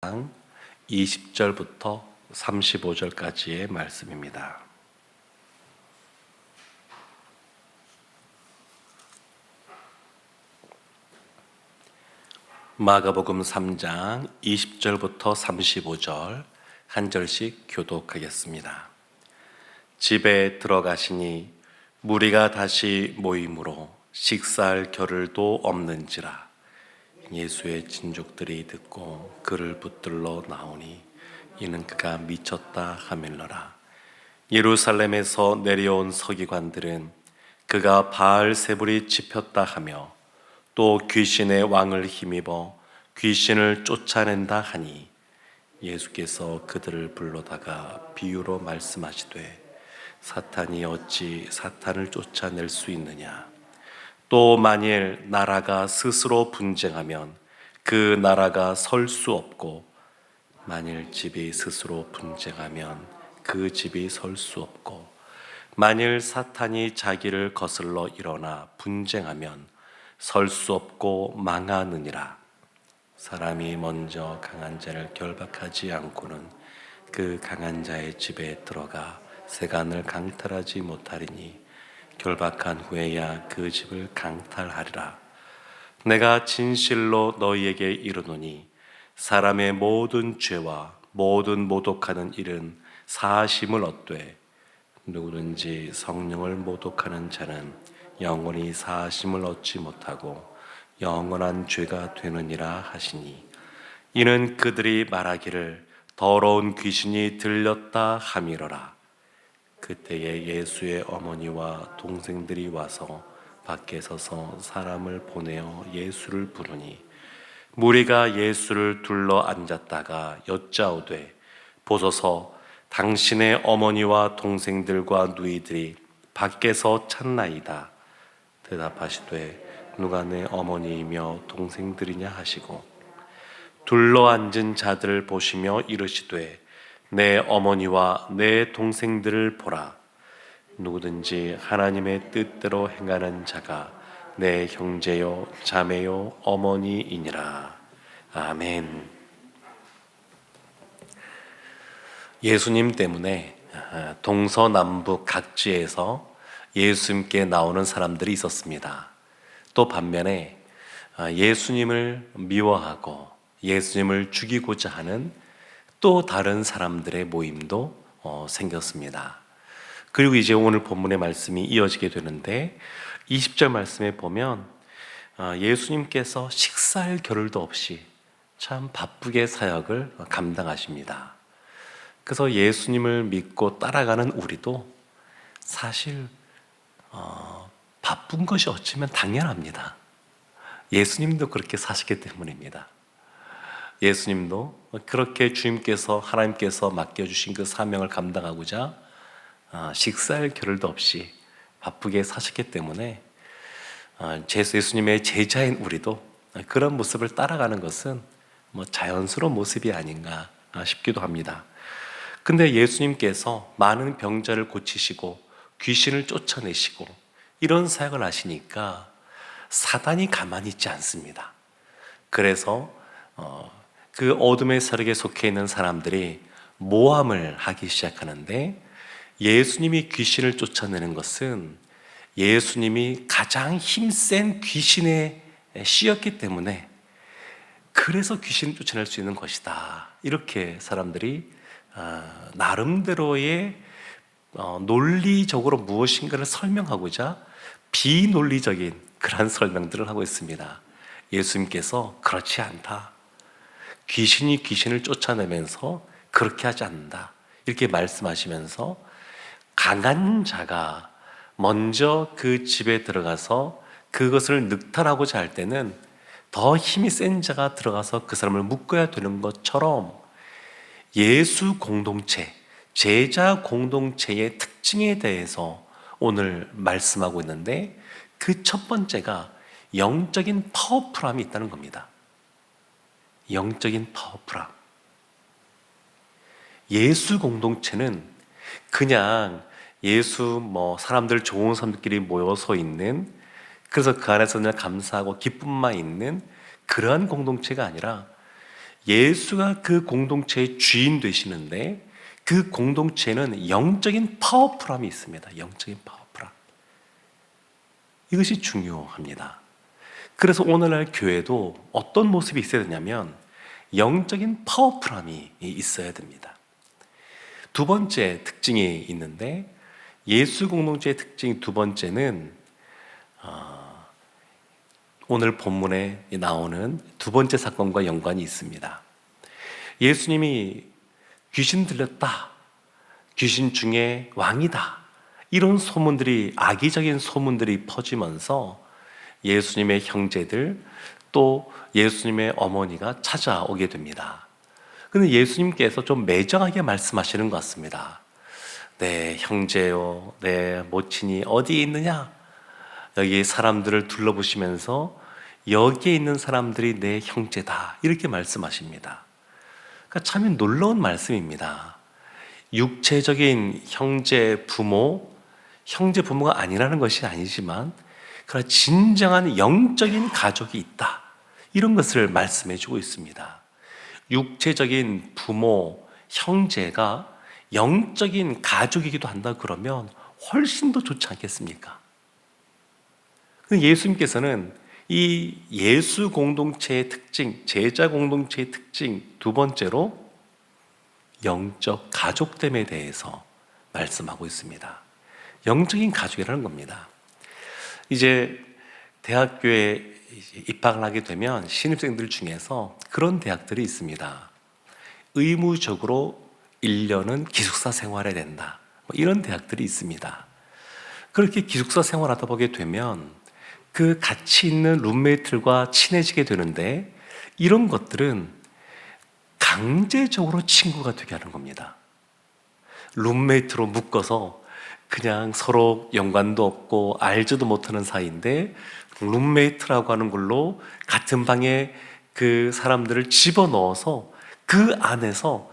5장 20절부터 35절까지의 말씀입니다. 마가복음 3장 20절부터 35절 한 절씩 교독하겠습니다. 집에 들어가시니 무리가 다시 모임으로 식사할 겨를도 없는지라. 예수의 친족들이 듣고 그를 붙들러 나오니 이는 그가 미쳤다 하밀러라. 예루살렘에서 내려온 서기관들은 그가 바알세불이 집혔다 하며 또 귀신의 왕을 힘입어 귀신을 쫓아낸다 하니 예수께서 그들을 불러다가 비유로 말씀하시되 사탄이 어찌 사탄을 쫓아낼 수 있느냐. 또 만일 나라가 스스로 분쟁하면 그 나라가 설 수 없고 만일 집이 스스로 분쟁하면 그 집이 설 수 없고 만일 사탄이 자기를 거슬러 일어나 분쟁하면 설 수 없고 망하느니라. 사람이 먼저 강한 자를 결박하지 않고는 그 강한 자의 집에 들어가 세간을 강탈하지 못하리니 결박한 후에야 그 집을 강탈하리라. 내가 진실로 너희에게 이르노니 사람의 모든 죄와 모든 모독하는 일은 사하심을 얻되 누구든지 성령을 모독하는 자는 영원히 사하심을 얻지 못하고 영원한 죄가 되느니라 하시니 이는 그들이 말하기를 더러운 귀신이 들렸다 하미러라. 그때에 예수의 어머니와 동생들이 와서 밖에 서서 사람을 보내어 예수를 부르니 무리가 예수를 둘러 앉았다가 여짜오되 보소서 당신의 어머니와 동생들과 누이들이 밖에서 찾나이다. 대답하시되 누가 내 어머니이며 동생들이냐 하시고 둘러 앉은 자들을 보시며 이르시되 내 어머니와 내 동생들을 보라. 누구든지 하나님의 뜻대로 행하는 자가 내 형제요 자매요 어머니이니라. 아멘. 예수님 때문에 동서남북 각지에서 예수님께 나오는 사람들이 있었습니다. 또 반면에 예수님을 미워하고 예수님을 죽이고자 하는 또 다른 사람들의 모임도 생겼습니다. 그리고 이제 오늘 본문의 말씀이 이어지게 되는데 20절 말씀에 보면 예수님께서 식사할 겨를도 없이 참 바쁘게 사역을 감당하십니다. 그래서 예수님을 믿고 따라가는 우리도 사실 바쁜 것이 어쩌면 당연합니다. 예수님도 그렇게 사시기 때문입니다. 예수님도 그렇게 주님께서 하나님께서 맡겨주신 그 사명을 감당하고자 식사할 겨를도 없이 바쁘게 사셨기 때문에 예수님의 제자인 우리도 그런 모습을 따라가는 것은 자연스러운 모습이 아닌가 싶기도 합니다. 근데 예수님께서 많은 병자를 고치시고 귀신을 쫓아내시고 이런 사역을 하시니까 사단이 가만히 있지 않습니다. 그래서 그 어둠의 세력에 속해 있는 사람들이 모함을 하기 시작하는데 예수님이 귀신을 쫓아내는 것은 예수님이 가장 힘센 귀신에 씌였기 때문에 그래서 귀신을 쫓아낼 수 있는 것이다. 이렇게 사람들이 나름대로의 논리적으로 무엇인가를 설명하고자 비논리적인 그런 설명들을 하고 있습니다. 예수님께서 그렇지 않다. 귀신이 귀신을 쫓아내면서 그렇게 하지 않는다. 이렇게 말씀하시면서 강한 자가 먼저 그 집에 들어가서 그것을 늑탈하고자 할 때는 더 힘이 센 자가 들어가서 그 사람을 묶어야 되는 것처럼 예수 공동체, 제자 공동체의 특징에 대해서 오늘 말씀하고 있는데 그 첫 번째가 영적인 파워풀함이 있다는 겁니다. 영적인 파워풀함. 예수 공동체는 그냥 예수 사람들 좋은 사람들끼리 모여서 있는, 그래서 그 안에서 그냥 감사하고 기쁨만 있는 그러한 공동체가 아니라 예수가 그 공동체의 주인 되시는데 그 공동체는 영적인 파워풀함이 있습니다. 영적인 파워풀함. 이것이 중요합니다. 그래서 오늘날 교회도 어떤 모습이 있어야 되냐면 영적인 파워풀함이 있어야 됩니다. 두 번째 특징이 있는데 예수 공동체의 특징 두 번째는 오늘 본문에 나오는 두 번째 사건과 연관이 있습니다. 예수님이 귀신 들렸다, 귀신 중에 왕이다, 이런 소문들이, 악의적인 소문들이 퍼지면서 예수님의 형제들 또 예수님의 어머니가 찾아오게 됩니다. 근데 예수님께서 좀 매정하게 말씀하시는 것 같습니다. 내 형제요, 내 모친이 어디에 있느냐? 여기 사람들을 둘러보시면서 여기에 있는 사람들이 내 형제다, 이렇게 말씀하십니다. 그러니까 참 놀라운 말씀입니다. 육체적인 형제 부모가 아니라는 것이 아니지만 그러나 진정한 영적인 가족이 있다, 이런 것을 말씀해 주고 있습니다. 육체적인 부모, 형제가 영적인 가족이기도 한다 그러면 훨씬 더 좋지 않겠습니까? 예수님께서는 이 예수 공동체의 특징, 제자 공동체의 특징 두 번째로 영적 가족됨에 대해서 말씀하고 있습니다. 영적인 가족이라는 겁니다. 이제 대학교에 입학을 하게 되면 신입생들 중에서 그런 대학들이 있습니다. 의무적으로 1년은 기숙사 생활해야 된다, 이런 대학들이 있습니다. 그렇게 기숙사 생활하다 보게 되면 그 같이 있는 룸메이트들과 친해지게 되는데 이런 것들은 강제적으로 친구가 되게 하는 겁니다. 룸메이트로 묶어서 그냥 서로 연관도 없고 알지도 못하는 사이인데 룸메이트라고 하는 걸로 같은 방에 그 사람들을 집어넣어서 그 안에서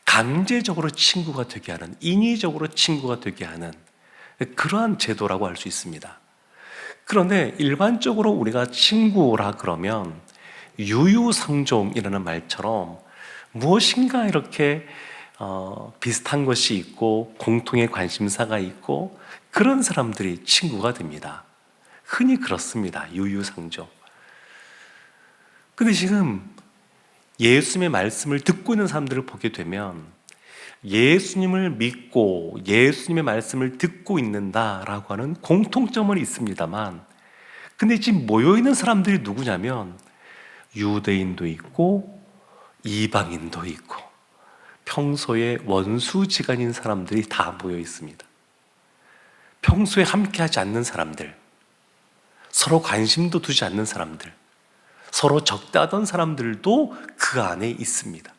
강제적으로 친구가 되게 하는, 인위적으로 친구가 되게 하는 그러한 제도라고 할 수 있습니다. 그런데 일반적으로 우리가 친구라 그러면 유유상종이라는 말처럼 무엇인가 이렇게 비슷한 것이 있고 공통의 관심사가 있고 그런 사람들이 친구가 됩니다. 흔히 그렇습니다. 유유상종. 근데 지금 예수님의 말씀을 듣고 있는 사람들을 보게 되면 예수님을 믿고 예수님의 말씀을 듣고 있는다라고 하는 공통점은 있습니다만, 근데 지금 모여있는 사람들이 누구냐면 유대인도 있고 이방인도 있고 평소에 원수지간인 사람들이 다 모여 있습니다. 평소에 함께하지 않는 사람들, 서로 관심도 두지 않는 사람들, 서로 적대하던 사람들도 그 안에 있습니다.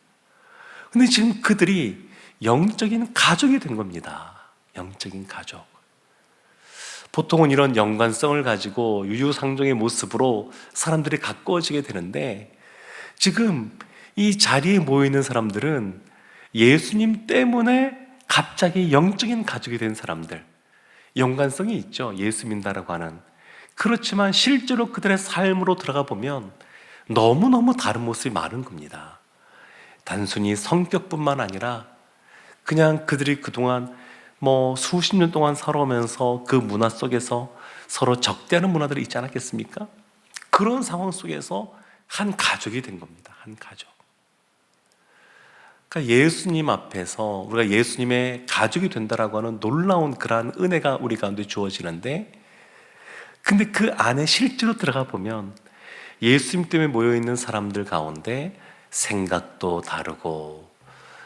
근데 지금 그들이 영적인 가족이 된 겁니다. 영적인 가족. 보통은 이런 연관성을 가지고 유유상종의 모습으로 사람들이 가까워지게 되는데 지금 이 자리에 모여있는 사람들은 예수님 때문에 갑자기 영적인 가족이 된 사람들, 연관성이 있죠. 예수 믿는다라고 하는. 그렇지만 실제로 그들의 삶으로 들어가 보면 너무너무 다른 모습이 많은 겁니다. 단순히 성격뿐만 아니라 그냥 그들이 그동안 수십 년 동안 살아오면서 그 문화 속에서 서로 적대하는 문화들이 있지 않았겠습니까? 그런 상황 속에서 한 가족이 된 겁니다. 한 가족. 그러니까 예수님 앞에서 우리가 예수님의 가족이 된다라고 하는 놀라운 그러한 은혜가 우리 가운데 주어지는데, 근데 그 안에 실제로 들어가 보면 예수님 때문에 모여있는 사람들 가운데 생각도 다르고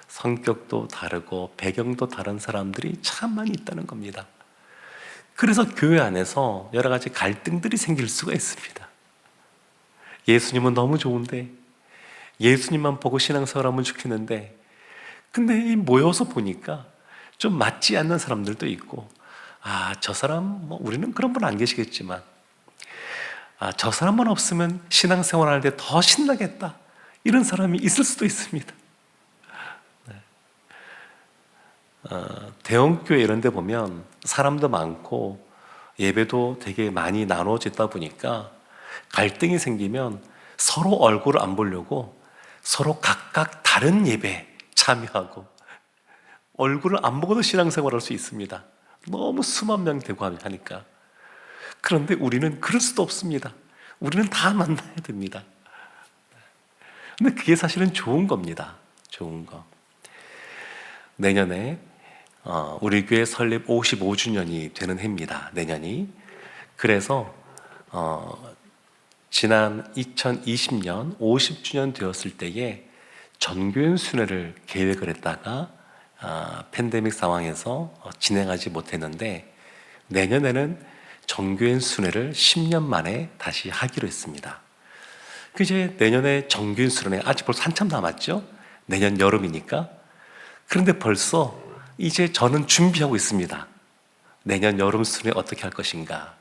성격도 다르고 배경도 다른 사람들이 참 많이 있다는 겁니다. 그래서 교회 안에서 여러 가지 갈등들이 생길 수가 있습니다. 예수님은 너무 좋은데, 예수님만 보고 신앙생활하면 좋겠는데, 근데 모여서 보니까 좀 맞지 않는 사람들도 있고, 저 사람 우리는 그런 분 안 계시겠지만 저 사람만 없으면 신앙생활 할 때 더 신나겠다, 이런 사람이 있을 수도 있습니다. 대형교회 이런 데 보면 사람도 많고 예배도 되게 많이 나눠지다 보니까 갈등이 생기면 서로 얼굴을 안 보려고 서로 각각 다른 예배에 참여하고 얼굴을 안 보고도 신앙생활할 수 있습니다. 너무 수만 명 되고 하니까. 그런데 우리는 그럴 수도 없습니다. 우리는 다 만나야 됩니다. 근데 그게 사실은 좋은 겁니다. 좋은 거. 내년에 우리 교회 설립 55주년이 되는 해입니다. 내년이. 그래서 지난 2020년 50주년 되었을 때에 전교연 순회를 계획을 했다가 팬데믹 상황에서 진행하지 못했는데, 내년에는 전교연 순회를 10년 만에 다시 하기로 했습니다. 이제 내년에 정규인 수련회 아직 벌써 한참 남았죠? 내년 여름이니까. 그런데 벌써 이제 저는 준비하고 있습니다. 내년 여름 수련회 어떻게 할 것인가?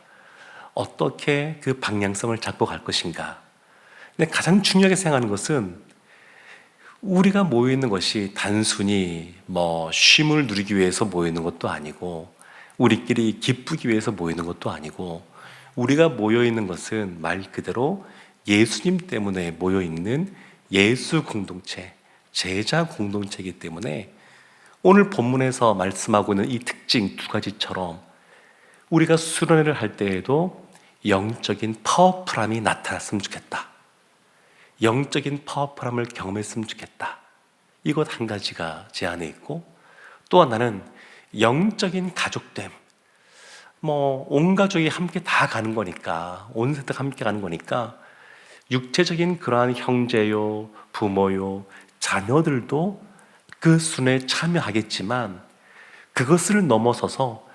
어떻게 그 방향성을 잡고 갈 것인가? 근데 가장 중요하게 생각하는 것은 우리가 모여 있는 것이 단순히 쉼을 누리기 위해서 모여 있는 것도 아니고 우리끼리 기쁘기 위해서 모여 있는 것도 아니고, 우리가 모여 있는 것은 말 그대로 예수님 때문에 모여있는 예수 공동체, 제자 공동체이기 때문에 오늘 본문에서 말씀하고 있는 이 특징 두 가지처럼 우리가 수련회를 할 때에도 영적인 파워풀함이 나타났으면 좋겠다. 영적인 파워풀함을 경험했으면 좋겠다. 이것 한 가지가 제 안에 있고, 또 하나는 영적인 가족됨. 온 가족이 함께 다 가는 거니까, 온 세대가 함께 가는 거니까 육체적인 그러한 형제요, 부모요, 자녀들도 그 순회에 참여하겠지만 그것을 넘어서서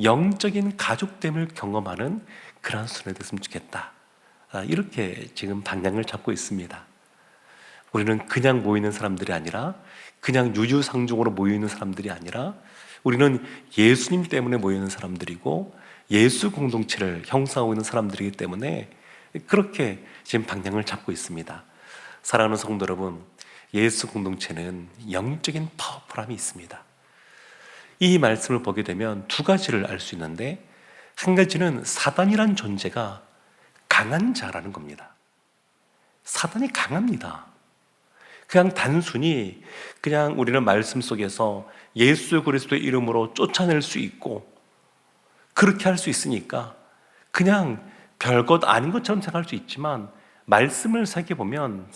영적인 가족됨을 경험하는 그러한 순회 됐으면 좋겠다. 이렇게 지금 방향을 잡고 있습니다. 우리는 그냥 모이는 사람들이 아니라, 그냥 유유상종으로 모이는 사람들이 아니라, 우리는 예수님 때문에 모이는 사람들이고 예수 공동체를 형성하고 있는 사람들이기 때문에 그렇게 지금 방향을 잡고 있습니다. 사랑하는 성도 여러분, 예수 공동체는 영적인 파워풀함이 있습니다. 이 말씀을 보게 되면 두 가지를 알 수 있는데, 한 가지는 사단이란 존재가 강한 자라는 겁니다. 사단이 강합니다. 그냥 단순히 그냥 우리는 말씀 속에서 예수 그리스도의 이름으로 쫓아낼 수 있고 그렇게 할 수 있으니까 그냥 별것 아닌 것처럼 생각할 수 있지만, 말씀을 살펴보면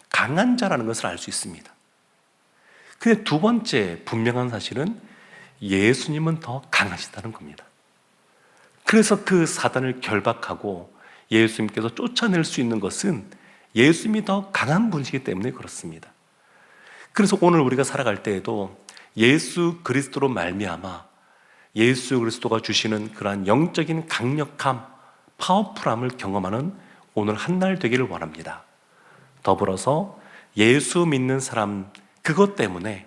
강한 자라는 것을 알 수 있습니다. 근데 두 번째 분명한 사실은 예수님은 더 강하시다는 겁니다. 그래서 그 사단을 결박하고 예수님께서 쫓아낼 수 있는 것은 예수님이 더 강한 분이시기 때문에 그렇습니다. 그래서 오늘 우리가 살아갈 때에도 예수 그리스도로 말미암아 예수 그리스도가 주시는 그러한 영적인 강력함, 파워풀함을 경험하는 오늘 한 날 되기를 원합니다. 더불어서 예수 믿는 사람, 그것 때문에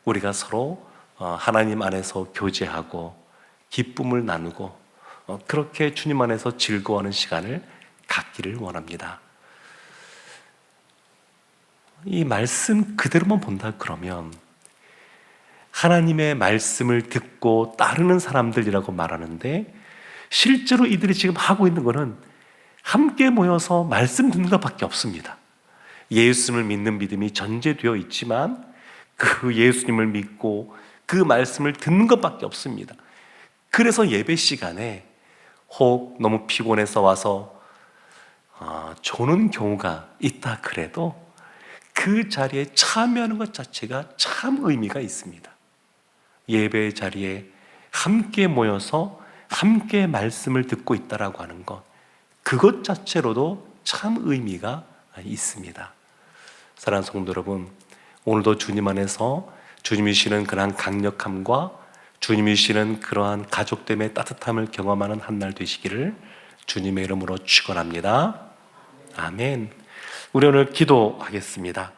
우리가 서로 하나님 안에서 교제하고 기쁨을 나누고 그렇게 주님 안에서 즐거워하는 시간을 갖기를 원합니다. 이 말씀 그대로만 본다 그러면 하나님의 말씀을 듣고 따르는 사람들이라고 말하는데, 실제로 이들이 지금 하고 있는 것은 함께 모여서 말씀 듣는 것밖에 없습니다. 예수님을 믿는 믿음이 전제되어 있지만 그 예수님을 믿고 그 말씀을 듣는 것밖에 없습니다. 그래서 예배 시간에 혹 너무 피곤해서 와서 조는 경우가 있다 그래도 그 자리에 참여하는 것 자체가 참 의미가 있습니다. 예배의 자리에 함께 모여서 함께 말씀을 듣고 있다라고 하는 것, 그것 자체로도 참 의미가 있습니다. 사랑하는 성도 여러분, 오늘도 주님 안에서 주님이 주시는 그러한 강력함과 주님이 주시는 그러한 가족됨의 따뜻함을 경험하는 한 날 되시기를 주님의 이름으로 축원합니다. 아멘. 우리 오늘 기도하겠습니다.